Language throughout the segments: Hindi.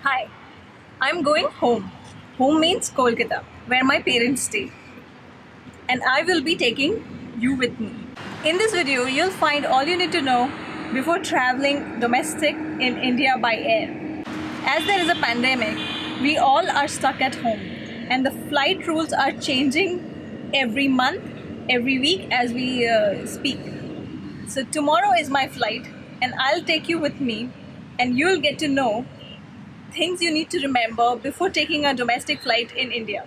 Hi, I'm going home. Home means Kolkata, where my parents stay. And I will be taking you with me. In this video, you'll find all you need to know before traveling domestic in India by air. As there is a pandemic, we all are stuck at home, and the flight rules are changing every month, every week as we speak. So, tomorrow is my flight, and I'll take you with me, and you'll get to know things you need to remember before taking a domestic flight in India.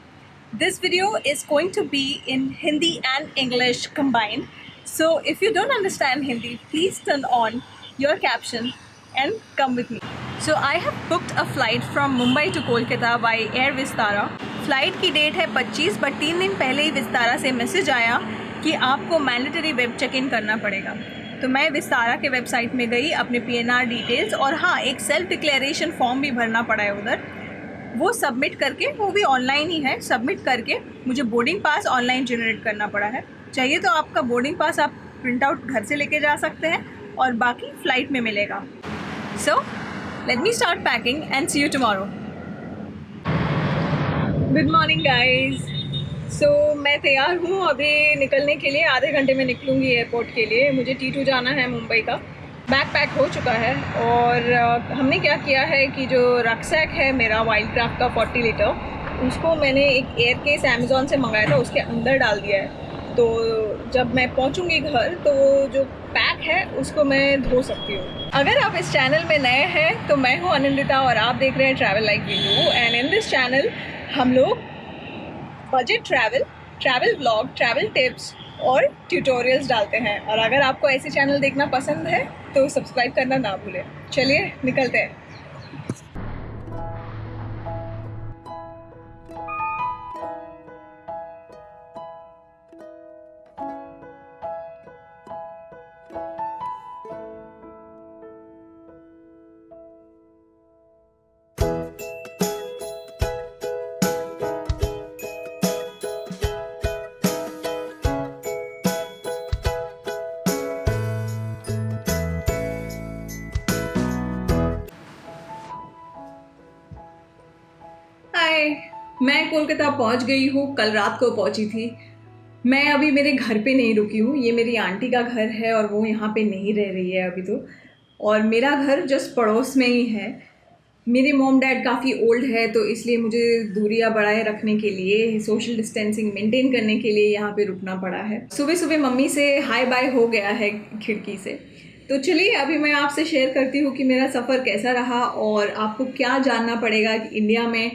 This video is going to be in Hindi and English combined. So if you don't understand Hindi, please turn on your caption and come with me. So I have booked a flight from Mumbai to Kolkata by Air Vistara. Flight की डेट है 25, बट 3 दिन पहले ही विस्तारा से मैसेज आया कि आपको मैंडेटरी वेब चेक इन करना पड़ेगा। तो मैं विस्तारा के वेबसाइट में गई, अपने PNR डिटेल्स और हाँ, एक सेल्फ डिक्लेरेशन फॉर्म भी भरना पड़ा है उधर। वो सबमिट करके, वो भी ऑनलाइन ही है, सबमिट करके मुझे बोर्डिंग पास ऑनलाइन जनरेट करना पड़ा है। चाहिए तो आपका बोर्डिंग पास आप प्रिंट आउट घर से लेके जा सकते हैं और बाकी फ़्लाइट में मिलेगा। So let me start packing and see you tomorrow. Good morning guys. So मैं तैयार हूँ अभी निकलने के लिए। आधे घंटे में निकलूँगी एयरपोर्ट के लिए। मुझे T2 जाना है मुंबई का। बैग पैक हो चुका है और हमने क्या किया है कि जो रक्सैक है मेरा वाइल्ड क्राफ्ट का 40 लीटर, उसको मैंने एक एयर केस अमेज़ॉन से मंगाया था, उसके अंदर डाल दिया है। तो जब मैं पहुँचूँगी घर तो जो पैक है उसको मैं धो सकती हूँ। अगर आप इस चैनल में नए हैं तो मैं हूँ अनिंदिता और आप देख रहे हैं travel like we do. And in this channel हम लोग budget travel vlog, travel tips और ट्यूटोरियल्स डालते हैं। और अगर आपको ऐसे चैनल देखना पसंद है तो सब्सक्राइब करना ना भूलें। चलिए निकलते हैं। मैं कोलकाता पहुंच गई हूँ, कल रात को पहुंची थी। मैं अभी मेरे घर पे नहीं रुकी हूँ, ये मेरी आंटी का घर है और वो यहाँ पे नहीं रह रही है अभी तो। और मेरा घर जस्ट पड़ोस में ही है। मेरे मॉम डैड काफ़ी ओल्ड है तो इसलिए मुझे दूरियाँ बढ़ाए रखने के लिए, सोशल डिस्टेंसिंग मेंटेन करने के लिए यहाँ पे रुकना पड़ा है। सुबह सुबह मम्मी से हाय बाय हो गया है खिड़की से। तो चलिए अभी मैं आपसे शेयर करती हूँ कि मेरा सफ़र कैसा रहा और आपको क्या जानना पड़ेगा इंडिया में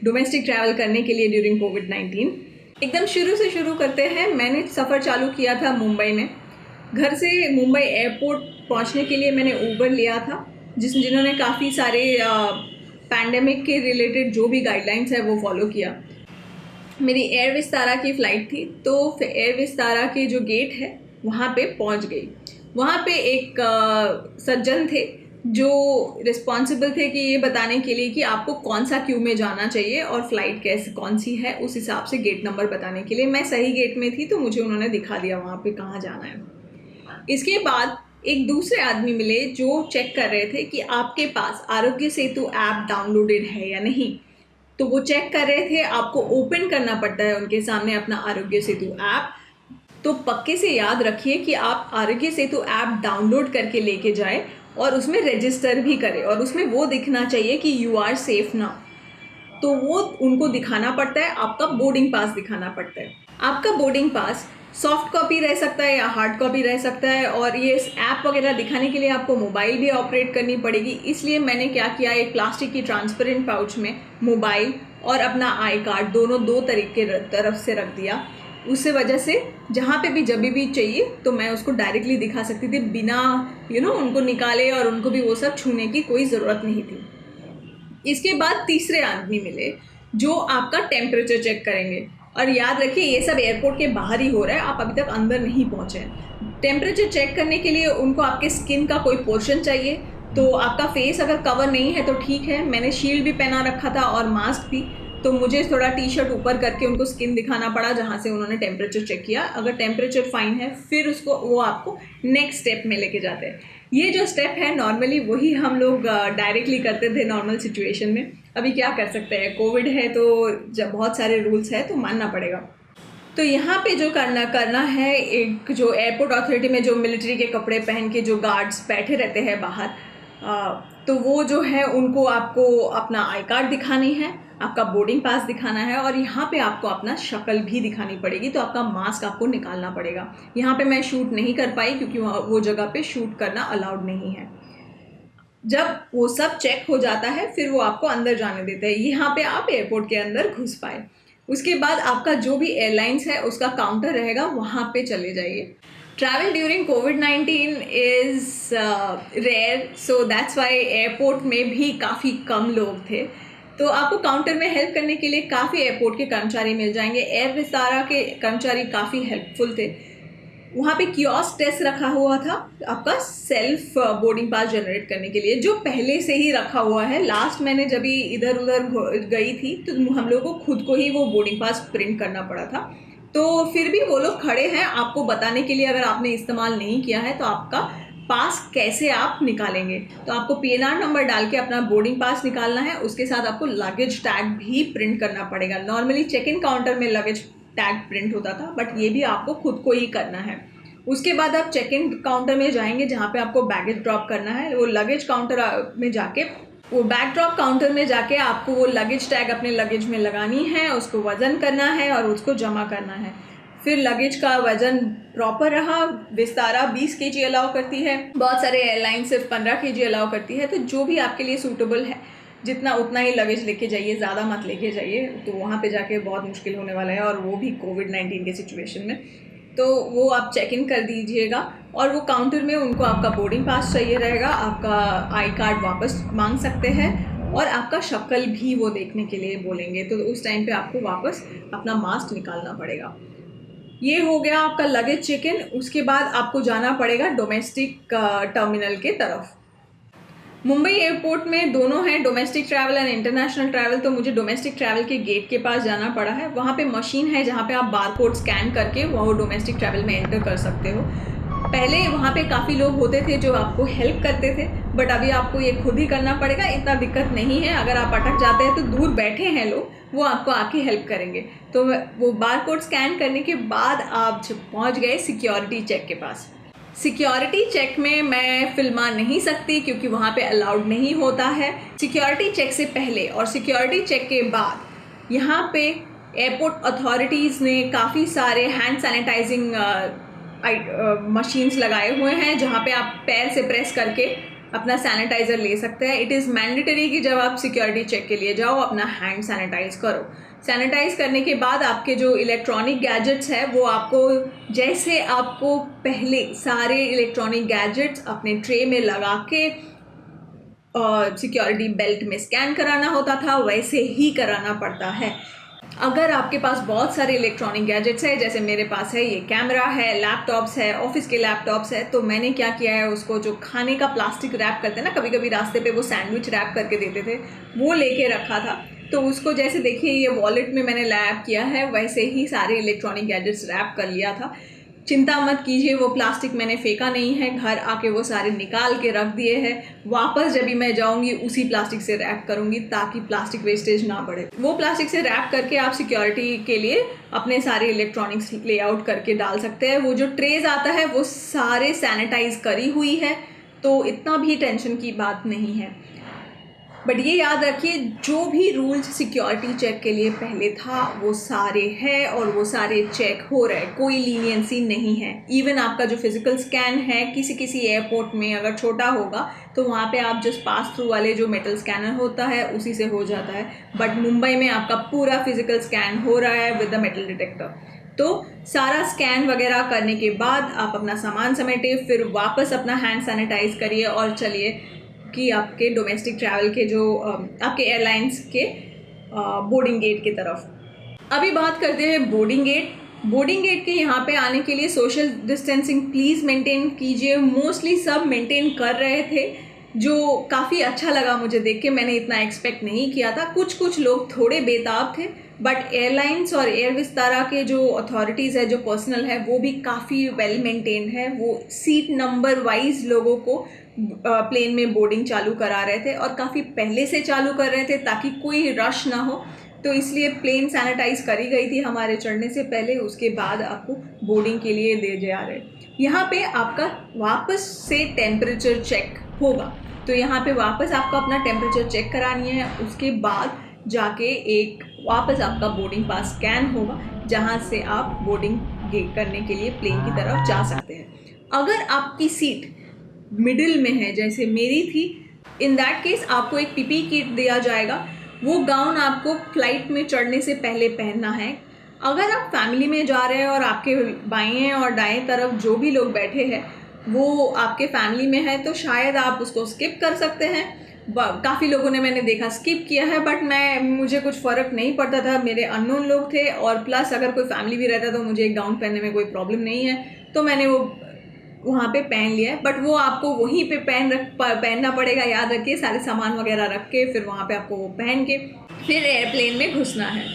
डोमेस्टिक ट्रैवल करने के लिए ड्यूरिंग कोविड-19। एकदम शुरू से शुरू करते हैं। मैंने सफ़र चालू किया था मुंबई में। घर से मुंबई एयरपोर्ट पहुंचने के लिए मैंने ऊबर लिया था, जिन्होंने काफ़ी सारे पैंडेमिक के रिलेटेड जो भी गाइडलाइंस है वो फॉलो किया। मेरी एयर विस्तारा की फ़्लाइट थी तो एयर विस्तारा के जो गेट है वहाँ पे पहुँच गई। वहाँ पे एक सज्जन थे जो रिस्पॉन्सिबल थे कि ये बताने के लिए कि आपको कौन सा क्यू में जाना चाहिए और फ़्लाइट कैसे कौन सी है, उस हिसाब से गेट नंबर बताने के लिए। मैं सही गेट में थी तो मुझे उन्होंने दिखा दिया वहाँ पे कहाँ जाना है। इसके बाद एक दूसरे आदमी मिले जो चेक कर रहे थे कि आपके पास आरोग्य सेतु ऐप डाउनलोडेड है या नहीं। तो वो चेक कर रहे थे, आपको ओपन करना पड़ता है उनके सामने अपना आरोग्य सेतु ऐप। तो पक्के से याद रखिए कि आप आरोग्य सेतु ऐप डाउनलोड करके लेके जाए और उसमें रजिस्टर भी करें और उसमें वो दिखना चाहिए कि यू आर सेफ ना। तो वो उनको दिखाना पड़ता है, आपका बोर्डिंग पास दिखाना पड़ता है। आपका बोर्डिंग पास सॉफ्ट कॉपी रह सकता है या हार्ड कॉपी रह सकता है और ये ऐप वगैरह दिखाने के लिए आपको मोबाइल भी ऑपरेट करनी पड़ेगी। इसलिए मैंने क्या किया, एक प्लास्टिक की ट्रांसपेरेंट पाउच में मोबाइल और अपना आई कार्ड दोनों दो तरीके तरफ से रख दिया। उससे वजह से जहाँ पे भी जब भी चाहिए तो मैं उसको डायरेक्टली दिखा सकती थी, बिना उनको निकाले और उनको भी वो सब छूने की कोई ज़रूरत नहीं थी। इसके बाद तीसरे आदमी मिले जो आपका टेम्परेचर चेक करेंगे। और याद रखिए ये सब एयरपोर्ट के बाहर ही हो रहा है, आप अभी तक अंदर नहीं पहुँचे। टेम्परेचर चेक करने के लिए उनको आपके स्किन का कोई पोर्शन चाहिए। तो आपका फेस अगर कवर नहीं है तो ठीक है, मैंने शील्ड भी पहना रखा था और मास्क भी, तो मुझे थोड़ा टी-शर्ट ऊपर करके उनको स्किन दिखाना पड़ा जहाँ से उन्होंने टेम्परेचर चेक किया। अगर टेम्परेचर फाइन है फिर वो आपको नेक्स्ट स्टेप में लेके जाते हैं। ये जो स्टेप है नॉर्मली वही हम लोग डायरेक्टली करते थे नॉर्मल सिचुएशन में। अभी क्या कर सकते हैं, कोविड है तो जब बहुत सारे रूल्स है तो मानना पड़ेगा। तो यहाँ पे जो करना है, एक जो एयरपोर्ट अथॉरिटी में जो मिलिट्री के कपड़े पहन के जो गार्ड्स बैठे रहते हैं बाहर, तो वो जो है उनको आपको अपना आई कार्ड दिखानी है, आपका बोर्डिंग पास दिखाना है, और यहाँ पे आपको अपना शक्ल भी दिखानी पड़ेगी। तो आपका मास्क आपको निकालना पड़ेगा। यहाँ पे मैं शूट नहीं कर पाई क्योंकि वो जगह पे शूट करना अलाउड नहीं है। जब वो सब चेक हो जाता है फिर वो आपको अंदर जाने देते हैं, यहाँ पे आप एयरपोर्ट के अंदर घुस पाए। उसके बाद आपका जो भी एयरलाइंस है उसका काउंटर रहेगा, वहाँ पे चले जाइए। ट्रैवल ड्यूरिंग कोविड-19 is rare, so that's why airport में भी काफ़ी कम लोग थे। तो आपको काउंटर में हेल्प करने के लिए काफ़ी एयरपोर्ट के कर्मचारी मिल जाएंगे। एयर विस्तारा के कर्मचारी काफ़ी हेल्पफुल थे। वहाँ पे कियोस्क टेस्ट रखा हुआ था आपका सेल्फ बोर्डिंग पास जनरेट करने के लिए, जो पहले से ही रखा हुआ है। लास्ट मैंने जब भी इधर उधर गई थी तो हम लोगों को खुद को ही वो बोर्डिंग पास प्रिंट करना पड़ा था। तो फिर भी वो लोग खड़े हैं आपको बताने के लिए, अगर आपने इस्तेमाल नहीं किया है तो आपका पास कैसे आप निकालेंगे। तो आपको पीएनआर नंबर डाल के अपना बोर्डिंग पास निकालना है। उसके साथ आपको लगेज टैग भी प्रिंट करना पड़ेगा। नॉर्मली चेक इन काउंटर में लगेज टैग प्रिंट होता था, बट ये भी आपको खुद को ही करना है। उसके बाद आप चेक इन काउंटर में जाएंगे जहाँ पे आपको बैगेज ड्रॉप करना है। वो लगेज काउंटर में जाके, वो बैग ड्रॉप काउंटर में जाके आपको वो लगेज टैग अपने लगेज में लगानी है, उसको वज़न करना है और उसको जमा करना है। फिर लगेज का वज़न प्रॉपर रहा, विस्तारा 20 kg अलाउ करती है, बहुत सारे एयरलाइन सिर्फ 15 kg अलाउ करती है। तो जो भी आपके लिए सूटेबल है, जितना उतना ही लगेज लेके जाइए, ज़्यादा मत लेके जाइए। तो वहाँ पे जाके बहुत मुश्किल होने वाला है, और वो भी कोविड-19 के सिचुएशन में। तो वो आप चेक इन कर दीजिएगा, और वो काउंटर में उनको आपका बोर्डिंग पास चाहिए रहेगा, आपका आई कार्ड वापस मांग सकते हैं, और आपका शक्ल भी वो देखने के लिए बोलेंगे। तो उस टाइम पे आपको वापस अपना मास्क निकालना पड़ेगा। ये हो गया आपका लगेज चेक इन। उसके बाद आपको जाना पड़ेगा डोमेस्टिक टर्मिनल के तरफ। मुंबई एयरपोर्ट में दोनों हैं, domestic travel and international travel. तो मुझे डोमेस्टिक ट्रैवल के गेट के पास जाना पड़ा है। वहाँ पे मशीन है जहाँ पे आप बारकोड स्कैन करके वो डोमेस्टिक ट्रैवल में एंटर कर सकते हो। पहले वहाँ पे काफ़ी लोग होते थे जो आपको हेल्प करते थे, बट अभी आपको ये खुद ही करना पड़ेगा। इतना दिक्कत नहीं है, अगर आप अटक जाते हैं तो दूर बैठे हैं लोग, वो आपको आके हेल्प करेंगे। तो वो बारकोड स्कैन करने के बाद आप जब पहुँच गए सिक्योरिटी चेक के पास। सिक्योरिटी चेक में मैं फिल्मा नहीं सकती क्योंकि वहाँ पे अलाउड नहीं होता है। सिक्योरिटी चेक से पहले और सिक्योरिटी चेक के बाद यहाँ पे एयरपोर्ट अथॉरिटीज़ ने काफ़ी सारे हैंड सैनिटाइजिंग मशीन्स लगाए हुए हैं, जहाँ पे आप पैर से प्रेस करके अपना सैनिटाइज़र ले सकते हैं। इट इज़ मैंडेटरी कि जब आप सिक्योरिटी चेक के लिए जाओ अपना हैंड सैनिटाइज करो। सैनिटाइज करने के बाद आपके जो इलेक्ट्रॉनिक गैजेट्स है वो आपको, जैसे आपको पहले सारे इलेक्ट्रॉनिक गैजेट्स अपने ट्रे में लगा के सिक्योरिटी बेल्ट में स्कैन कराना होता था, वैसे ही कराना पड़ता है। अगर आपके पास बहुत सारे इलेक्ट्रॉनिक गैजेट्स है, जैसे मेरे पास है, ये कैमरा है, लैपटॉप्स है, ऑफिस के लैपटॉप्स है, तो मैंने क्या किया है, उसको जो खाने का प्लास्टिक रैप करते हैं ना, कभी कभी रास्ते पे वो सैंडविच रैप करके देते थे, वो लेके रखा था। तो उसको जैसे देखिए ये वॉलेट में मैंने रैप किया है, वैसे ही सारे इलेक्ट्रॉनिक गैजेट्स रैप कर लिया था। चिंता मत कीजिए, वो प्लास्टिक मैंने फेंका नहीं है, घर आके वो सारे निकाल के रख दिए हैं। वापस जब भी मैं जाऊंगी उसी प्लास्टिक से रैप करूंगी ताकि प्लास्टिक वेस्टेज ना बढ़े। वो प्लास्टिक से रैप करके आप सिक्योरिटी के लिए अपने सारे इलेक्ट्रॉनिक्स लेआउट करके डाल सकते हैं। वो जो ट्रेज आता है वो सारे सैनिटाइज करी हुई है, तो इतना भी टेंशन की बात नहीं है। बट ये याद रखिए, जो भी रूल्स सिक्योरिटी चेक के लिए पहले था वो सारे हैं और वो सारे चेक हो रहे हैं, कोई लीनियंसी नहीं है। इवन आपका जो फिजिकल स्कैन है किसी किसी एयरपोर्ट में अगर छोटा होगा तो वहाँ पे आप जस्ट पास थ्रू वाले जो मेटल स्कैनर होता है उसी से हो जाता है, बट मुंबई में आपका पूरा फिजिकल स्कैन हो रहा है विद द मेटल डिटेक्टर। तो सारा स्कैन वगैरह करने के बाद आप अपना सामान समेटे, फिर वापस अपना हैंड सैनिटाइज करिए और चलिए कि आपके डोमेस्टिक ट्रैवल के जो आपके एयरलाइंस के बोर्डिंग गेट की तरफ। अभी बात करते हैं बोर्डिंग गेट। बोर्डिंग गेट के यहाँ पे आने के लिए सोशल डिस्टेंसिंग प्लीज़ मेंटेन कीजिए। मोस्टली सब मेंटेन कर रहे थे, जो काफ़ी अच्छा लगा मुझे देख के। मैंने इतना एक्सपेक्ट नहीं किया था। कुछ लोग थोड़े बेताब थे, बट एयरलाइंस और एयर विस्तारा के जो अथॉरिटीज़ है, जो पर्सनल है, वो भी काफ़ी वेल मेंटेन्ड है। वो सीट नंबर वाइज लोगों को प्लेन में बोर्डिंग चालू करा रहे थे और काफ़ी पहले से चालू कर रहे थे ताकि कोई रश ना हो। तो इसलिए प्लेन सैनिटाइज करी गई थी हमारे चढ़ने से पहले। उसके बाद आपको बोर्डिंग के लिए दे जा रहे। यहाँ पे आपका वापस से टेम्परेचर चेक होगा। तो यहाँ पे वापस आपको अपना टेम्परेचर चेक करानी है। उसके बाद जाके एक वापस आपका बोर्डिंग पास स्कैन होगा, जहाँ से आप बोर्डिंग करने के लिए प्लेन की तरफ जा सकते हैं। अगर आपकी सीट मिडिल में है, जैसे मेरी थी, इन दैट केस आपको एक पीपी किट दिया जाएगा। वो गाउन आपको फ्लाइट में चढ़ने से पहले पहनना है। अगर आप फैमिली में जा रहे हैं और आपके बाएं और दाएं तरफ जो भी लोग बैठे हैं वो आपके फैमिली में है, तो शायद आप उसको स्किप कर सकते हैं। काफ़ी लोगों ने मैंने देखा स्किप किया है, बट मुझे कुछ फ़र्क नहीं पड़ता था। मेरे अननोन लोग थे और प्लस अगर कोई फैमिली भी रहता तो मुझे एक गाउन पहनने में कोई प्रॉब्लम नहीं है, तो मैंने वो वहाँ पे पहन लिया है। बट वो आपको वहीं पे पहनना पड़ेगा। याद रखिए, सारे सामान वगैरह रख के फिर वहाँ पे आपको वो पहन के फिर एयरप्लेन में घुसना है।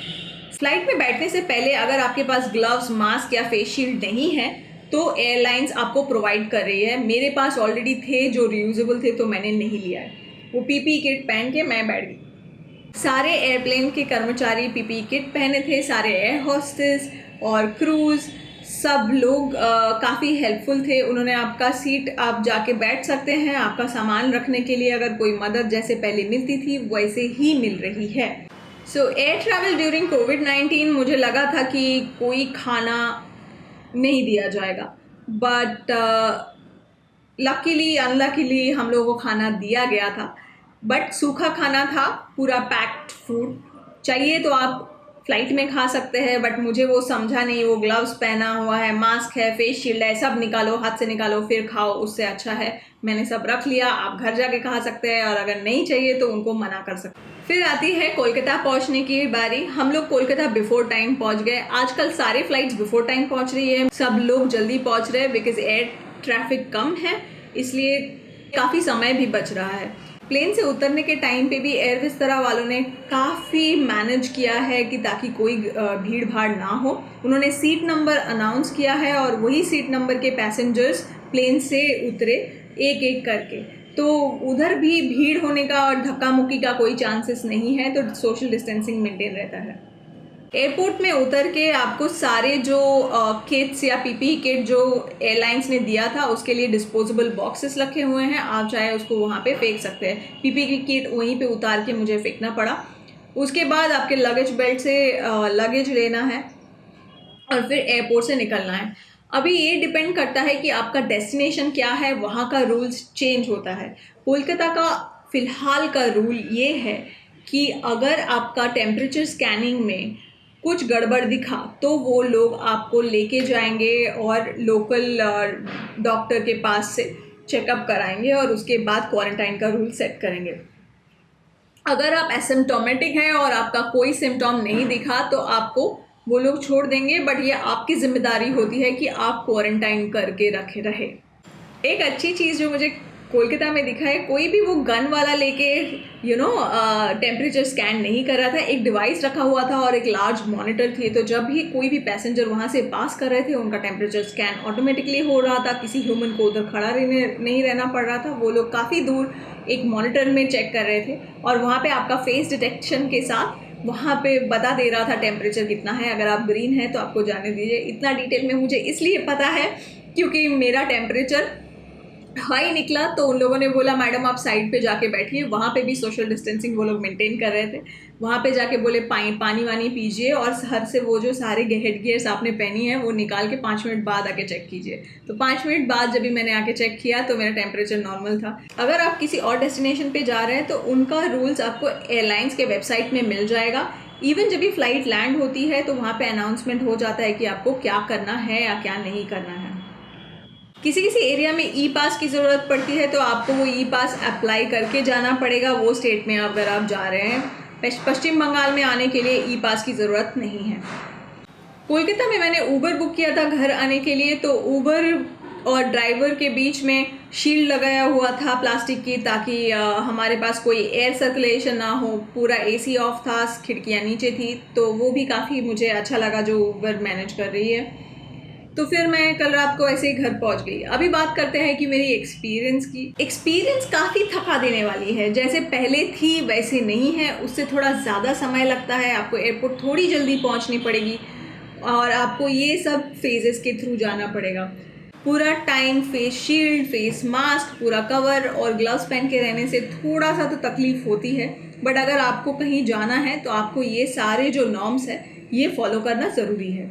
फ्लाइट में बैठने से पहले अगर आपके पास ग्लव्स, मास्क या फेस शील्ड नहीं है तो एयरलाइंस आपको प्रोवाइड कर रही है। मेरे पास ऑलरेडी थे जो रियूजेबल थे, तो मैंने नहीं लिया है। वो पीपी किट पहन के मैं बैठ गई। सारे एयरप्लेन के कर्मचारी पीपी किट पहने थे, सारे एयर होस्टेस और क्रूज, सब लोग काफ़ी हेल्पफुल थे। उन्होंने आपका सीट आप जाके बैठ सकते हैं। आपका सामान रखने के लिए अगर कोई मदद जैसे पहले मिलती थी वैसे ही मिल रही है। सो एयर ट्रैवल ड्यूरिंग कोविड-19 मुझे लगा था कि कोई खाना नहीं दिया जाएगा, बट लकीली अनलकीली हम लोगों को खाना दिया गया था। बट सूखा खाना था, पूरा पैक्ड फूड। चाहिए तो आप फ्लाइट में खा सकते हैं, बट मुझे वो समझा नहीं। वो ग्लव्स पहना हुआ है, मास्क है, फेस शील्ड है, सब निकालो, हाथ से निकालो फिर खाओ, उससे अच्छा है मैंने सब रख लिया। आप घर जाके खा सकते हैं और अगर नहीं चाहिए तो उनको मना कर सकते हैं। फिर आती है कोलकाता पहुंचने की बारी। हम लोग कोलकाता बिफोर टाइम पहुंच गए। आजकल सारे फ्लाइट्स बिफोर टाइम पहुंच रही है, सब लोग जल्दी पहुंच रहे हैं बिकॉज एयर ट्रैफिक कम है, इसलिए काफ़ी समय भी बच रहा है। प्लेन से उतरने के टाइम पे भी एयर विस्तारा वालों ने काफ़ी मैनेज किया है कि ताकि कोई भीड़ भाड़ ना हो। उन्होंने सीट नंबर अनाउंस किया है और वही सीट नंबर के पैसेंजर्स प्लेन से उतरे एक एक करके। तो उधर भी भीड़ होने का और धक्का मुक्की का कोई चांसेस नहीं है, तो सोशल डिस्टेंसिंग मेंटेन रहता है। एयरपोर्ट में उतर के आपको सारे जो किट्स या पीपी किट जो एयरलाइंस ने दिया था उसके लिए डिस्पोजेबल बॉक्सेस रखे हुए हैं। आप चाहे उसको वहाँ पे फेंक सकते हैं। पीपी की किट वहीं पे उतार के मुझे फेंकना पड़ा। उसके बाद आपके लगेज बेल्ट से लगेज लेना है और फिर एयरपोर्ट से निकलना है। अभी ये डिपेंड करता है कि आपका डेस्टिनेशन क्या है, वहाँ का रूल्स चेंज होता है। कोलकाता का फ़िलहाल का रूल ये है कि अगर आपका टेम्परेचर स्कैनिंग में कुछ गड़बड़ दिखा तो वो लोग आपको लेके जाएंगे और लोकल डॉक्टर के पास से चेकअप कराएंगे और उसके बाद क्वारंटाइन का रूल सेट करेंगे। अगर आप एसिम्टोमेटिक हैं और आपका कोई सिम्टॉम नहीं दिखा तो आपको वो लोग छोड़ देंगे, बट ये आपकी जिम्मेदारी होती है कि आप क्वारंटाइन करके रखे रहे। एक अच्छी चीज़ जो मुझे कोलकाता में दिखा है, कोई भी वो गन वाला लेके टेम्परेचर स्कैन नहीं कर रहा था। एक डिवाइस रखा हुआ था और एक लार्ज मॉनिटर थी, तो जब भी कोई भी पैसेंजर वहाँ से पास कर रहे थे उनका टेम्परेचर स्कैन ऑटोमेटिकली हो रहा था। किसी ह्यूमन को उधर खड़ा नहीं रहना पड़ रहा था। वो लोग काफ़ी दूर एक मॉनिटर में चेक कर रहे थे और वहाँ पे आपका फेस डिटेक्शन के साथ वहाँ पे बता दे रहा था टेम्परेचर कितना है। अगर आप ग्रीन है तो आपको जाने दीजिए। इतना डिटेल में मुझे इसलिए पता है क्योंकि मेरा टेम्परेचर हाई निकला तो उन लोगों ने बोला मैडम आप साइड पे जाके बैठिए। वहाँ पे भी सोशल डिस्टेंसिंग वो लोग मेंटेन कर रहे थे। वहाँ पे जाके बोले पानी वानी पीजिए और हर से वो जो सारे हेड गियर्स आपने पहनी है वो निकाल के 5 मिनट बाद आके चेक कीजिए। तो 5 मिनट बाद जब भी मैंने आके चेक किया तो मेरा टेम्परेचर नॉर्मल था। अगर आप किसी और डेस्टिनेशन पे जा रहे हैं तो उनका रूल्स आपको एयरलाइंस के वेबसाइट में मिल जाएगा। इवन जब भी फ्लाइट लैंड होती है तो वहाँ पे अनाउंसमेंट हो जाता है कि आपको क्या करना है या क्या नहीं करना है। किसी एरिया में ई पास की ज़रूरत पड़ती है तो आपको वो ई पास अप्लाई करके जाना पड़ेगा वो स्टेट में अगर आप जा रहे हैं। पश्चिम बंगाल में आने के लिए ई पास की ज़रूरत नहीं है। कोलकाता में मैंने ऊबर बुक किया था घर आने के लिए, तो ऊबर और ड्राइवर के बीच में शील्ड लगाया हुआ था प्लास्टिक की, ताकि हमारे पास कोई एयर सर्कुलेशन ना हो। पूरा एसी ऑफ था, खिड़कियाँ नीचे थी, तो वो भी काफ़ी मुझे अच्छा लगा जो उबर मैनेज कर रही है। तो फिर मैं कल रात को ऐसे ही घर पहुंच गई। अभी बात करते हैं कि मेरी एक्सपीरियंस काफ़ी थका देने वाली है। जैसे पहले थी वैसे नहीं है, उससे थोड़ा ज़्यादा समय लगता है। आपको एयरपोर्ट थोड़ी जल्दी पहुंचनी पड़ेगी और आपको ये सब फेजेस के थ्रू जाना पड़ेगा। पूरा time face shield, face mask, पूरा कवर और ग्लव्स पहन के रहने से थोड़ा सा तो तकलीफ होती है, बट अगर आपको कहीं जाना है तो आपको ये सारे जो नॉर्म्स है ये फॉलो करना ज़रूरी है।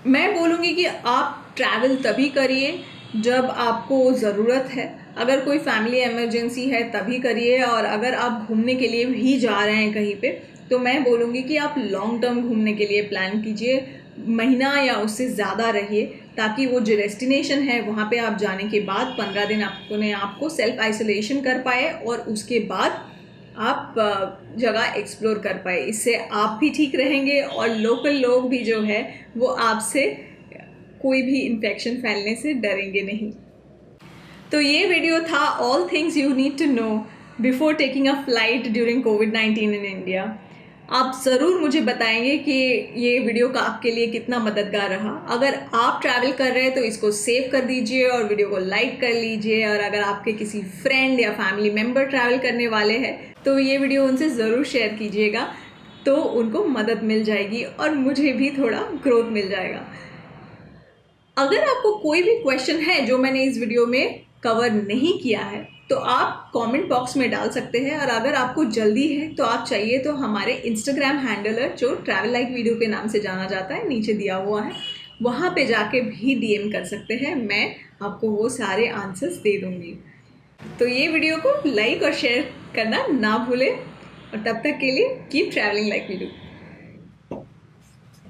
मैं बोलूँगी कि आप ट्रैवल तभी करिए जब आपको ज़रूरत है। अगर कोई फैमिली इमरजेंसी है तभी करिए, और अगर आप घूमने के लिए भी जा रहे हैं कहीं पे, तो मैं बोलूँगी कि आप लॉन्ग टर्म घूमने के लिए प्लान कीजिए। महीना या उससे ज़्यादा रहिए, ताकि वो जो डेस्टिनेशन है वहाँ पे आप जाने के बाद 15 दिन अपने आप को सेल्फ आइसोलेशन कर पाए और उसके बाद आप जगह एक्सप्लोर कर पाए। इससे आप भी ठीक रहेंगे और लोकल लोग भी जो है वो आपसे कोई भी इन्फेक्शन फैलने से डरेंगे नहीं। तो ये वीडियो था all things you need to know before taking a flight during कोविड-19 इन इंडिया। आप ज़रूर मुझे बताएंगे कि ये वीडियो का आपके लिए कितना मददगार रहा। अगर आप ट्रैवल कर रहे हैं तो इसको सेव कर दीजिए और वीडियो को लाइक कर लीजिए, और अगर आपके किसी फ्रेंड या फैमिली मेम्बर ट्रैवल करने वाले हैं तो ये वीडियो उनसे ज़रूर शेयर कीजिएगा, तो उनको मदद मिल जाएगी और मुझे भी थोड़ा ग्रोथ मिल जाएगा। अगर आपको कोई भी क्वेश्चन है जो मैंने इस वीडियो में कवर नहीं किया है तो आप कमेंट बॉक्स में डाल सकते हैं, और अगर आपको जल्दी है तो आप चाहिए तो हमारे इंस्टाग्राम हैंडल है जो ट्रैवल लाइक वीडियो के नाम से जाना जाता है, नीचे दिया हुआ है, वहाँ पे जाके भी डीएम कर सकते हैं। मैं आपको वो सारे आंसर्स दे दूँगी। तो ये वीडियो को लाइक और शेयर करना ना भूलें, और तब तक के लिए keep travelling like we do.